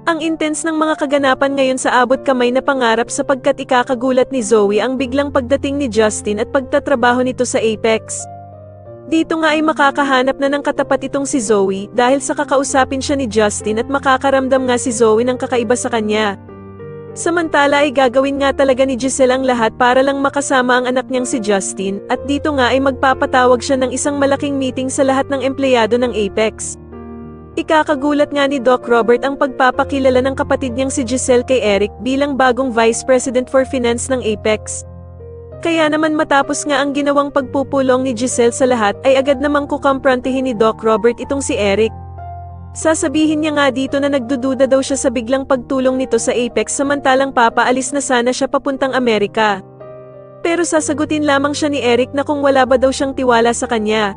Ang intense ng mga kaganapan ngayon sa abot kamay na pangarap sapagkat ikakagulat ni Zoe ang biglang pagdating ni Justin at pagtatrabaho nito sa Apex. Dito nga ay makakahanap na ng katapat itong si Zoe dahil sa kakausapin siya ni Justin at makakaramdam nga si Zoe ng kakaiba sa kanya. Samantala ay gagawin nga talaga ni Giselle ang lahat para lang makasama ang anak niyang si Justin at dito nga ay magpapatawag siya ng isang malaking meeting sa lahat ng empleyado ng Apex. Ikakagulat nga ni Doc Robert ang pagpapakilala ng kapatid niyang si Giselle kay Eric bilang bagong Vice President for Finance ng Apex. Kaya naman matapos nga ang ginawang pagpupulong ni Giselle sa lahat ay agad namang kukumprontihin ni Doc Robert itong si Eric. Sasabihin niya nga dito na nagdududa daw siya sa biglang pagtulong nito sa Apex samantalang papaalis na sana siya papuntang Amerika. Pero sasagutin lamang siya ni Eric na kung wala ba daw siyang tiwala sa kanya.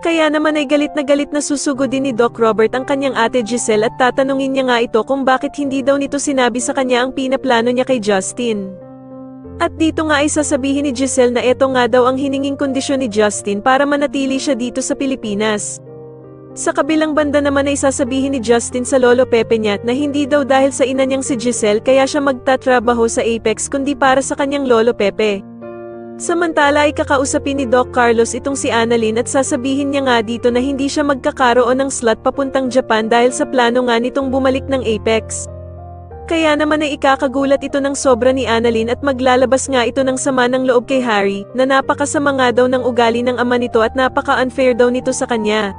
Kaya naman ay galit na susugodin ni Doc Robert ang kanyang ate Giselle at tatanungin niya nga ito kung bakit hindi daw nito sinabi sa kanya ang pinaplano niya kay Justin. At dito nga ay sasabihin ni Giselle na ito nga daw ang hininging kondisyon ni Justin para manatili siya dito sa Pilipinas. Sa kabilang banda naman ay sasabihin ni Justin sa lolo Pepe niya na hindi daw dahil sa ina niyang si Giselle kaya siya magtatrabaho sa Apex kundi para sa kanyang lolo Pepe. Samantala ay kakausapin ni Doc Carlos itong si Annalyn at sasabihin niya nga dito na hindi siya magkakaroon ng slot papuntang Japan dahil sa plano nga nitong bumalik ng Apex. Kaya naman ay ikakagulat ito ng sobra ni Annalyn at maglalabas nga ito ng sama ng loob kay Harry na napakasama nga daw ng ugali ng ama nito at napaka-unfair daw nito sa kanya.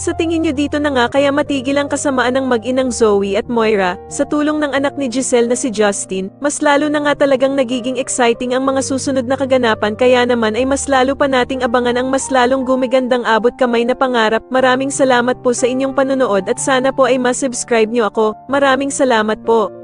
Sa tingin niyo dito na nga kaya matigil ang kasamaan ng mag-inang Zoe at Moira, sa tulong ng anak ni Giselle na si Justin, mas lalo na nga talagang nagiging exciting ang mga susunod na kaganapan kaya naman ay mas lalo pa nating abangan ang mas lalong gumigandang abot kamay na pangarap. Maraming salamat po sa inyong panonood at sana po ay ma-subscribe niyo ako. Maraming salamat po.